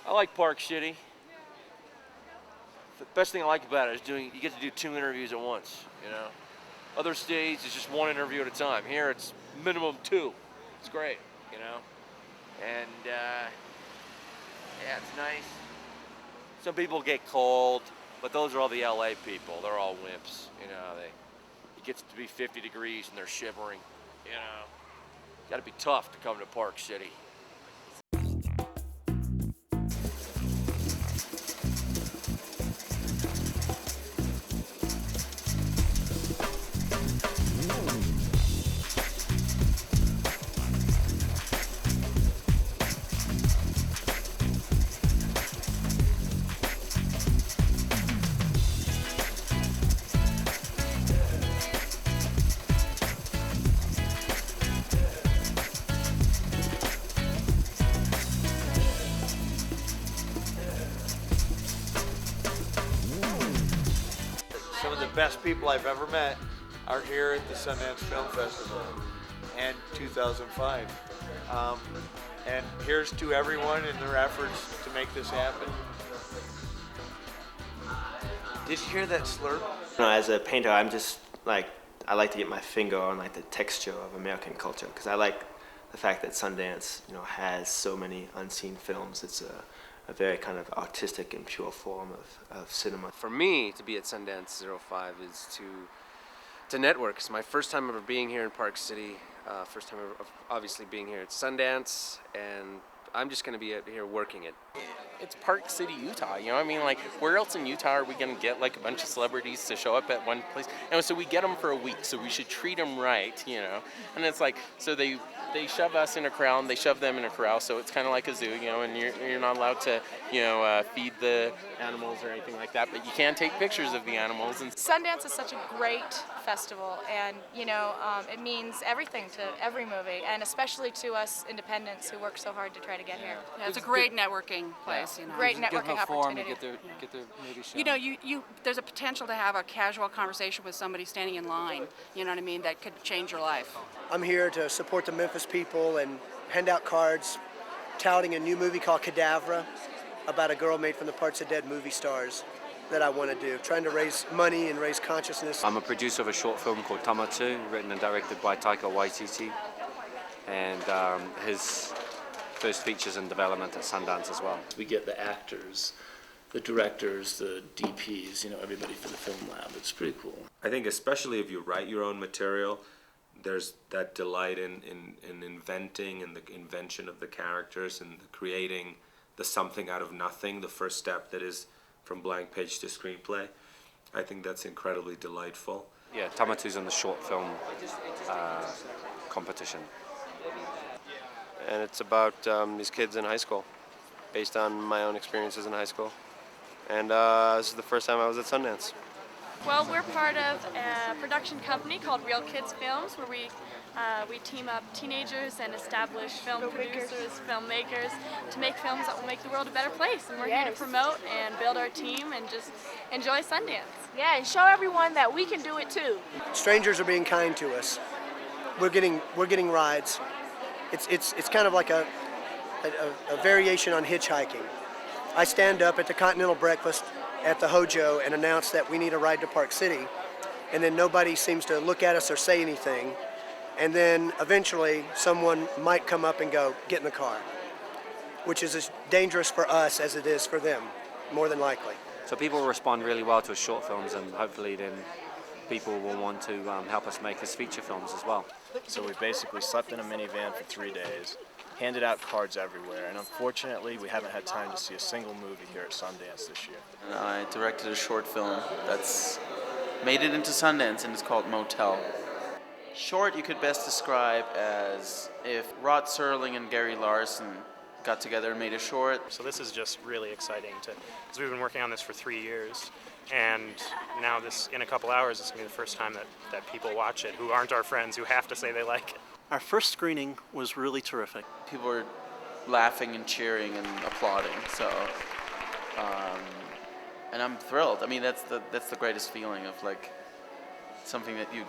I like Park City. The best thing I like about it is you get to do 2 interviews at once, you know. Other states, it's just 1 interview at a time. Here, it's minimum 2. It's great, you know. And, yeah, it's nice. Some people get cold, but those are all the LA people. They're all wimps, you know. It gets to be 50 degrees and they're shivering, you know. Got to be tough to come to Park City. Some of the best people I've ever met are here at the Sundance Film Festival and 2005. And here's to everyone in their efforts to make this happen. Did you hear that slurp? As a painter, I'm just like, I like to get my finger on like the texture of American culture because I like the fact that Sundance, has so many unseen films. It's a very kind of artistic and pure form of cinema. For me, to be at Sundance 05 is to network. It's my first time ever being here in Park City, first time ever obviously being here at Sundance, and I'm just going to be out here working it. It's Park City, Utah, like where else in Utah are we going to get like a bunch of celebrities to show up at one place? And so we get them for a week, so we should treat them right, and it's like, so they shove us in a corral and they shove them in a corral, so it's kind of like a zoo, and you're not allowed to, feed the animals or anything like that, but you can take pictures of the animals. And Sundance is such a great festival, and it means everything to every movie, and especially to us independents who work so hard to try to get here. Yeah, it's a great networking place. Great networking opportunity. Get their movie shown. There's a potential to have a casual conversation with somebody standing in line. You know what I mean? That could change your life. I'm here to support the Memphis people and hand out cards touting a new movie called Cadavra about a girl made from the parts of dead movie stars that I want to do, trying to raise money and raise consciousness. I'm a producer of a short film called Tamatu, written and directed by Taika Waititi, and his first features in development at Sundance as well. We get the actors, the directors, the DPs, everybody for the film lab. It's pretty cool. I think especially if you write your own material, there's that delight in inventing and the invention of the characters and creating the something out of nothing, the first step that is from blank page to screenplay. I think that's incredibly delightful. Yeah, Tamatu's in the short film competition. And it's about these kids in high school, based on my own experiences in high school. And this is the first time I was at Sundance. Well, we're part of a production company called Real Kids Films, where we team up teenagers and established film producers, filmmakers, to make films that will make the world a better place. And we're here to promote and build our team and just enjoy Sundance. Yeah, and show everyone that we can do it too. Strangers are being kind to us. We're getting rides. It's kind of like a variation on hitchhiking. I stand up at the Continental Breakfast at the Hojo and announce that we need a ride to Park City, and then nobody seems to look at us or say anything, and then eventually someone might come up and go, get in the car, which is as dangerous for us as it is for them, more than likely. So people respond really well to our short films, and hopefully then people will want to help us make his feature films as well. So we basically slept in a minivan for 3 days, handed out cards everywhere, and unfortunately we haven't had time to see a single movie here at Sundance this year. I directed a short film that's made it into Sundance, and it's called Motel. Short you could best describe as if Rod Serling and Gary Larson got together and made a short. So this is just really exciting because we've been working on this for 3 years, and now this, in a couple hours, it's going to be the first time that people watch it who aren't our friends, who have to say they like it. Our first screening was really terrific. People were laughing and cheering and applauding, so and I'm thrilled. I mean, that's the greatest feeling of like something that you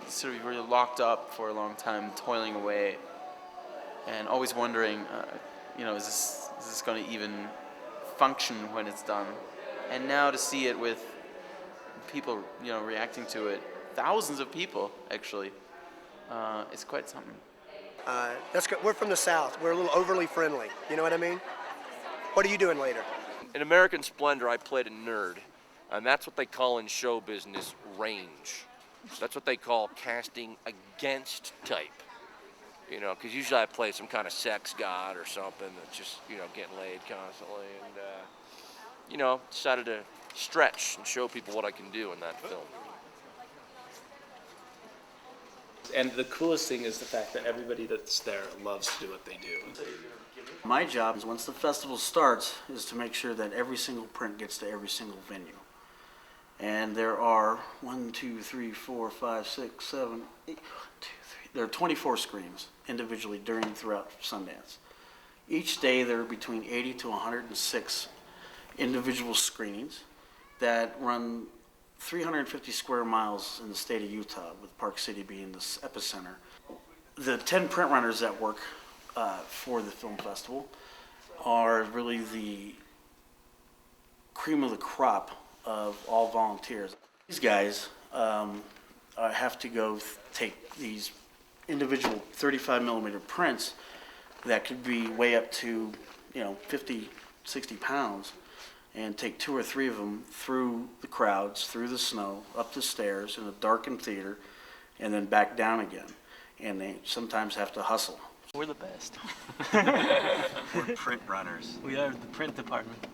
sort of were locked up for a long time, toiling away, and always wondering, is is this going to even function when it's done? And now to see it with people, reacting to it, thousands of people actually, it's quite something. We're from the South. We're a little overly friendly. You know what I mean? What are you doing later? In American Splendor, I played a nerd, and that's what they call in show business range. So that's what they call casting against type. Because usually I play some kind of sex god or something that's just, getting laid constantly, and, decided to stretch and show people what I can do in that film. And the coolest thing is the fact that everybody that's there loves to do what they do. My job is, once the festival starts, is to make sure that every single print gets to every single venue. And there are 1, 2, 3, 4, 5, 6, 7, 8, 1, 2, 3. There are 24 screens individually throughout Sundance. Each day there are between 80 to 106 individual screenings that run 350 square miles in the state of Utah, with Park City being the epicenter. The 10 print runners that work for the film festival are really the cream of the crop of all volunteers. These guys have to go take these individual 35 millimeter prints that could be way up to 50, 60 pounds, and take 2 or 3 of them through the crowds, through the snow, up the stairs in a darkened theater, and then back down again. And they sometimes have to hustle. We're the best. We're print runners. We are the print department.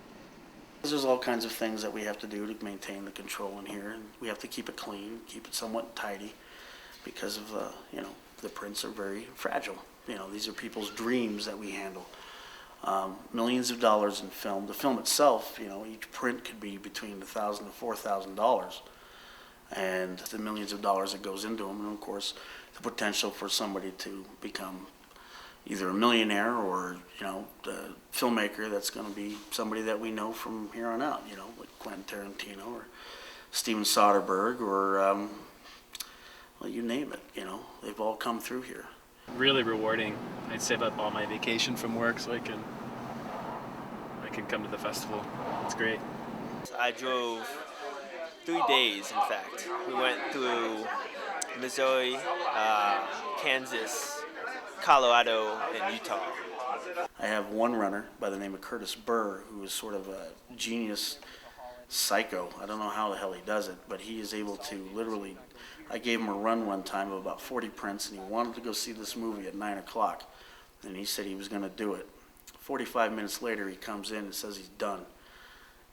There's all kinds of things that we have to do to maintain the control in here, and we have to keep it clean, keep it somewhat tidy, because of the prints are very fragile. These are people's dreams that we handle. Millions of dollars in film. The film itself, each print could be between $1,000 to $4,000, and the millions of dollars that goes into them, and of course, the potential for somebody to become either a millionaire or a filmmaker that's going to be somebody that we know from here on out. Like Quentin Tarantino or Steven Soderbergh or well, you name it. They've all come through here. Really rewarding. I'd save up all my vacation from work so I can come to the festival. It's great. I drove 3 days, in fact. We went through Missouri, Kansas, Colorado, and Utah. I have one runner by the name of Curtis Burr, who is sort of a genius psycho. I don't know how the hell he does it, but he is able to literally, I gave him a run one time of about 40 prints, and he wanted to go see this movie at 9 o'clock, and he said he was going to do it. 45 minutes later, he comes in and says he's done,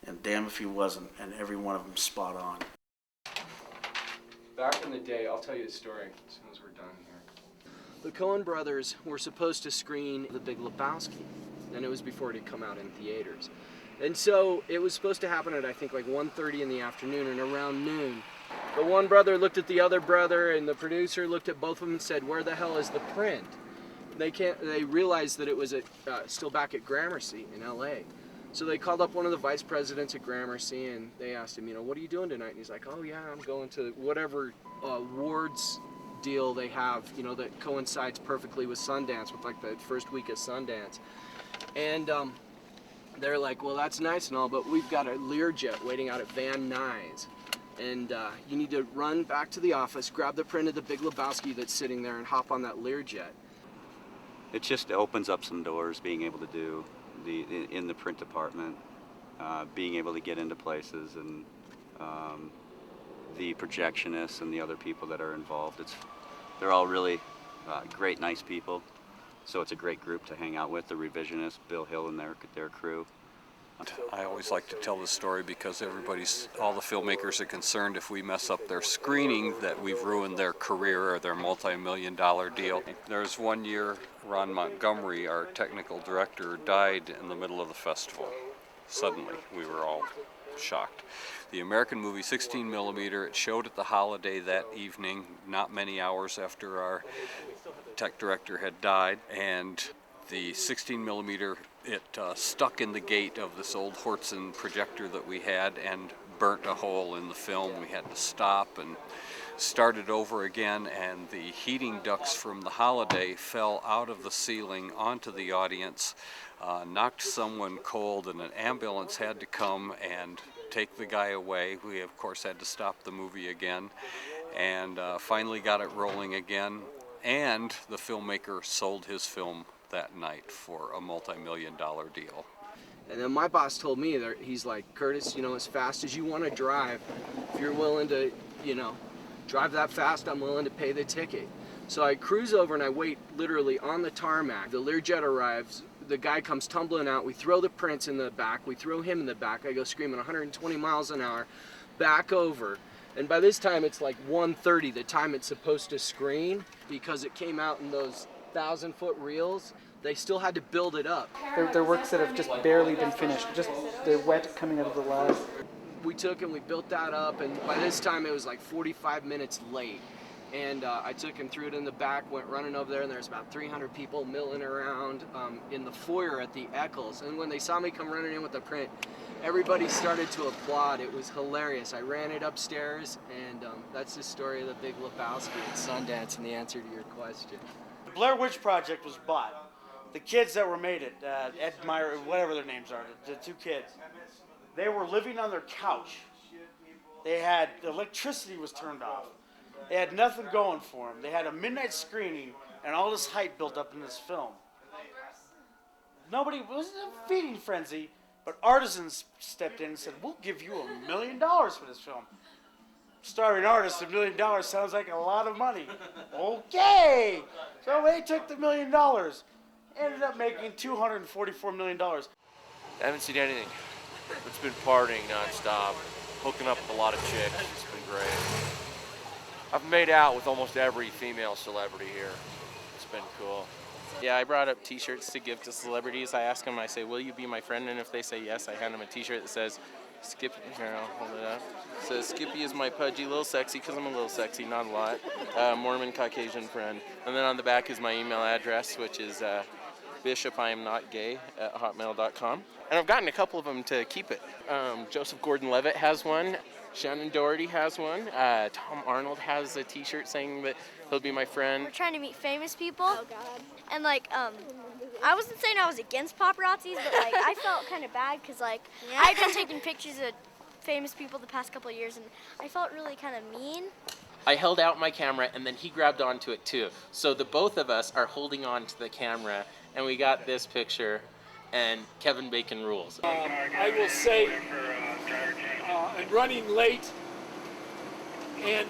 and damn if he wasn't, and every one of them spot on. Back in the day, I'll tell you a story as soon as we're done here. The Coen brothers were supposed to screen The Big Lebowski, and it was before it had come out in theaters. And so it was supposed to happen at, I think, like 1:30 in the afternoon, and around noon, the one brother looked at the other brother, and the producer looked at both of them and said, "Where the hell is the print?" They realized that it was still back at Gramercy in LA. So they called up one of the vice presidents at Gramercy, and they asked him, what are you doing tonight? And he's like, "Oh yeah, I'm going to whatever awards deal they have, that coincides perfectly with Sundance, with like the first week of Sundance." And they're like, "Well, that's nice and all, but we've got a Learjet waiting out at Van Nuys. And you need to run back to the office, grab the print of The Big Lebowski that's sitting there, and hop on that Learjet." It just opens up some doors, being able to do in the print department, being able to get into places, and the projectionists and the other people that are involved. They're all really great, nice people. So it's a great group to hang out with. The revisionists, Bill Hill and their crew. I always like to tell the story because all the filmmakers are concerned if we mess up their screening that we've ruined their career or their multi-million-dollar deal. There's one year Ron Montgomery, our technical director, died in the middle of the festival. Suddenly, we were all shocked. The American movie 16 millimeter, it showed at the Holiday that evening, not many hours after our tech director had died, and the 16 millimeter, it stuck in the gate of this old Hortzen projector that we had and burnt a hole in the film. We had to stop, and started over again, and the heating ducts from the holiday fell out of the ceiling onto the audience, knocked someone cold, and an ambulance had to come and take the guy away. We, of course, had to stop the movie again, and finally got it rolling again. And the filmmaker sold his film that night for a multi-million-dollar deal. And then my boss told me that he's like, Curtis, you know, as fast as you want to drive, if you're willing to, you know, drive that fast, I'm willing to pay the ticket. So I cruise over and I wait literally on the tarmac. The Learjet arrives, the guy comes tumbling out, we throw the prince in the back, we throw him in the back, I go screaming 120 miles an hour, back over. And by this time it's like 1:30, the time it's supposed to screen, because it came out in those 1,000-foot reels. They still had to build it up. They're works that have just barely been finished. Just they're wet coming out of the lab. We took and we built that up, and by this time it was like 45 minutes late. And I took him through it in the back, went running over there, and there's about 300 people milling around in the foyer at the Eccles. And when they saw me come running in with the print, everybody started to applaud. It was hilarious. I ran it upstairs, and that's the story of the Big Lebowski at Sundance and the answer to your question. The Blair Witch Project was bought. The kids that were made it, Ed Meyer, whatever their names are, the two kids, they were living on their couch. They had, the electricity was turned off. They had nothing going for them. They had a midnight screening and all this hype built up in this film. Nobody, it was a feeding frenzy, but artisans stepped in and said, we'll give you $1 million for this film. Starving artist, $1 million sounds like a lot of money. Okay! So they took the $1 million. Ended up making $244 million. I haven't seen anything. It's been partying nonstop, hooking up with a lot of chicks. It's been great. I've made out with almost every female celebrity here. It's been cool. Yeah, I brought up t-shirts to give to celebrities. I ask them, I say, will you be my friend? And if they say yes, I hand them a t-shirt that says, Skip, here, I'll hold it up. It says, Skippy is my pudgy little sexy, because I'm a little sexy, not a lot, Mormon Caucasian friend. And then on the back is my email address, which is bishopIamNotGay@hotmail.com. And I've gotten a couple of them to keep it. Joseph Gordon-Levitt has one. Shannon Doherty has one. Tom Arnold has a t-shirt saying that he'll be my friend. We're trying to meet famous people. Oh, God. And, like, I wasn't saying I was against paparazzis, but, like, I felt kind of bad because, like, I've been taking pictures of famous people the past couple of years, and I felt really kind of mean. I held out my camera, and then he grabbed onto it, too. So the both of us are holding on to the camera, and we got this picture, and Kevin Bacon rules. I will say, I'm running late, and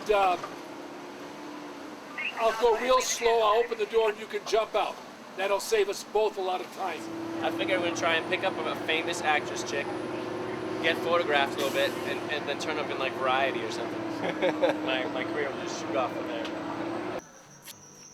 I'll go real slow. I'll open the door, and you can jump out. That'll save us both a lot of time. I think I'm going to try and pick up a famous actress chick, get photographed a little bit, and then turn up in like Variety or something. my career will just shoot off from there.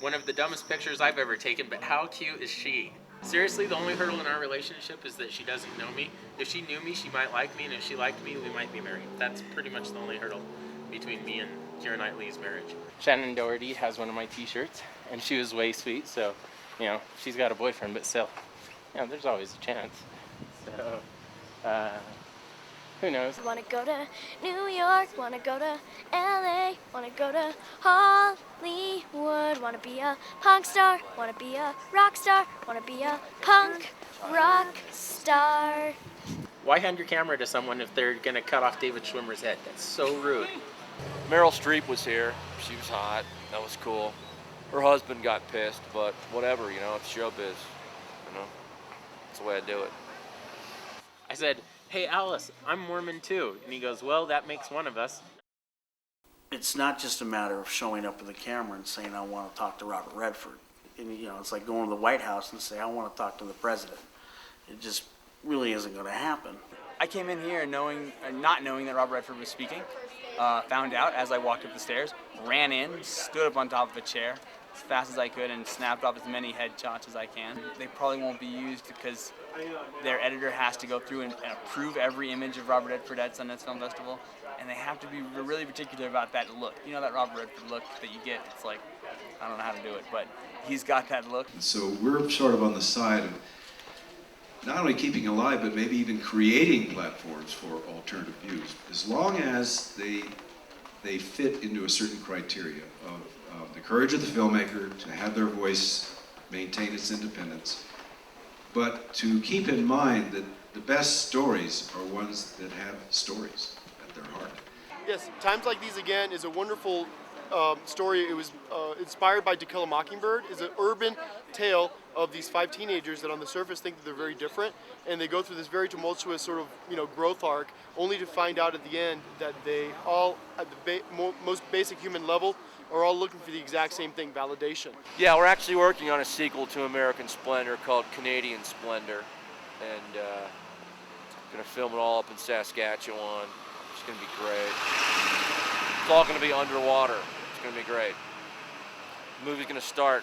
One of the dumbest pictures I've ever taken, but how cute is she? Seriously, the only hurdle in our relationship is that she doesn't know me. If she knew me, she might like me, and if she liked me, we might be married. That's pretty much the only hurdle between me and Keira Knightley's marriage. Shannon Doherty has one of my t-shirts, and she was way sweet, so, you know, she's got a boyfriend, but still, you know, there's always a chance. So, who knows? Want to go to New York, want to go to LA, want to go to Hollywood, want to be a punk star, want to be a rock star, want to be a punk rock star. Why hand your camera to someone if they're going to cut off David Schwimmer's head? That's so rude. Meryl Streep was here. She was hot. That was cool. Her husband got pissed, but whatever, you know, it's showbiz. You know, that's the way I do it. I said, hey, Alice, I'm Mormon too. And he goes, well, that makes one of us. It's not just a matter of showing up with a camera and saying, I want to talk to Robert Redford. And, you know, it's like going to the White House and say, I want to talk to the president. It just really isn't going to happen. I came in here not knowing that Robert Redford was speaking. Found out as I walked up the stairs, ran in, stood up on top of a chair as fast as I could and snapped off as many headshots as I can. They probably won't be used because their editor has to go through and approve every image of Robert Redford at Sundance Film Festival, and they have to be really particular about that look. You know that Robert Redford look that you get? It's like, I don't know how to do it, but he's got that look. So we're sort of on the side of not only keeping alive, but maybe even creating platforms for alternative views, as long as they they fit into a certain criteria of the courage of the filmmaker to have their voice maintain its independence, but to keep in mind that the best stories are ones that have stories at their heart. Yes, Times Like These Again is a wonderful story. It was inspired by To Kill a Mockingbird. It's an urban tale of these 5 teenagers that on the surface think that they're very different, and they go through this very tumultuous sort of growth arc, only to find out at the end that they all, at the most basic human level, are all looking for the exact same thing, validation. Yeah, we're actually working on a sequel to American Splendor called Canadian Splendor, and gonna film it all up in Saskatchewan. It's gonna be great. It's all gonna be underwater. It's gonna be great. The movie's gonna start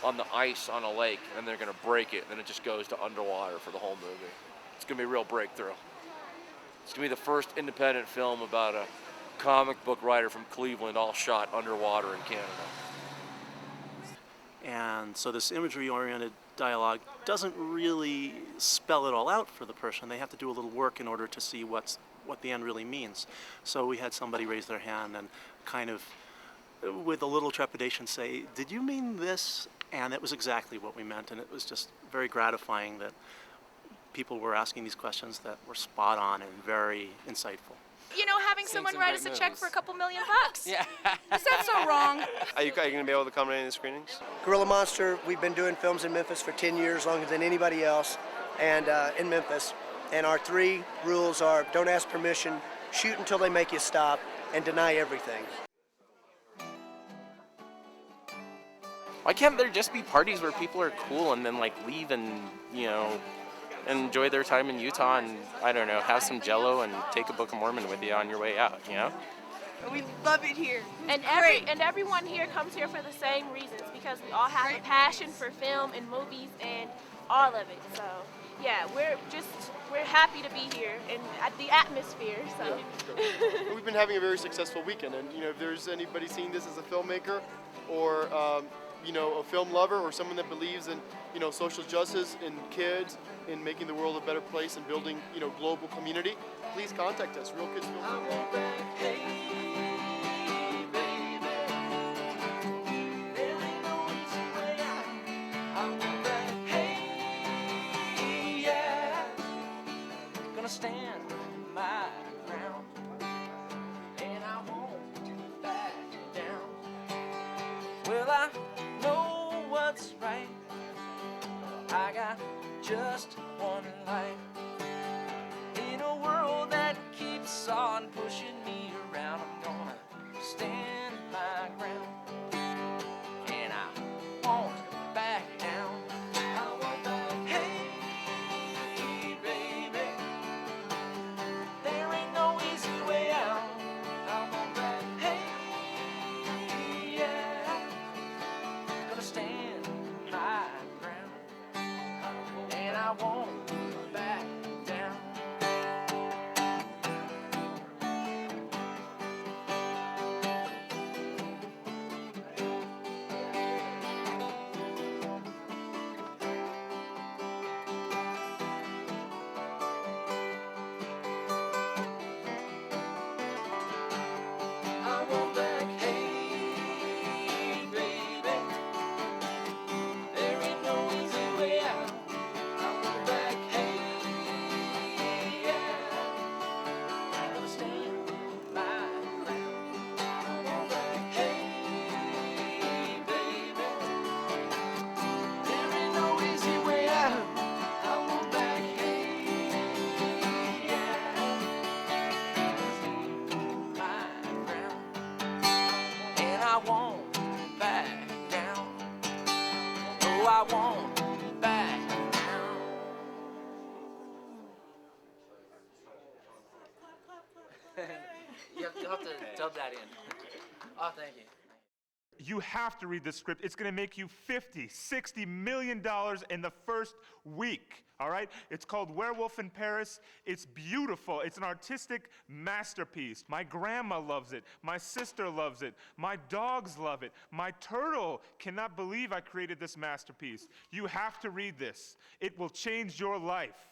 on the ice on a lake, and they're gonna break it, and then it just goes to underwater for the whole movie. It's gonna be a real breakthrough. It's gonna be the first independent film about a comic book writer from Cleveland, all shot underwater in Canada. And so this imagery-oriented dialogue doesn't really spell it all out for the person. They have to do a little work in order to see what the end really means. So we had somebody raise their hand and kind of, with a little trepidation, say, "Did you mean this?" And it was exactly what we meant, and it was just very gratifying that people were asking these questions that were spot on and very insightful. You know, having someone write us a check for a couple $1 million bucks. Yeah. Is that so wrong? Are you going to be able to come to any of the screenings? Gorilla Monster, we've been doing films in Memphis for 10 years, longer than anybody else, and in Memphis. And our 3 rules are: don't ask permission, shoot until they make you stop, and deny everything. Why can't there just be parties where people are cool and then like leave and, enjoy their time in Utah and, I don't know, have some Jell-O and take a Book of Mormon with you on your way out, We love it here. And everyone here comes here for the same reasons, because we all have a passion for film and movies and all of it. So yeah, we're happy to be here and at the atmosphere. So We've been having a very successful weekend, and if there's anybody seeing this as a filmmaker or a film lover or someone that believes in social justice and kids, in making the world a better place and building global community, please contact us. Real Kids Film. Stand my ground, and I won't back down. Well, I know what's right. I got just one life. In a world that keeps on pushing me around, I'm gonna stand my ground, and I won't back down. I won't back down. Hey, baby. There ain't no easy way out. I won't back. Hey, yeah. Gonna stand my ground, and I won't back down. I won't back. Hey, baby. There ain't no easy way out. I won't back. Hey, yeah. I'm gonna stand my ground. I won't back. Hey, baby. There ain't no easy way out. I won't back. Hey, yeah. My ground, and I won't back down. Oh, I won't back down. You'll have to dub that in. Oh, thank you. You have to read this script. It's going to make you $50, $60 million in the first week, all right? It's called Werewolf in Paris. It's beautiful. It's an artistic masterpiece. My grandma loves it. My sister loves it. My dogs love it. My turtle cannot believe I created this masterpiece. You have to read this. It will change your life.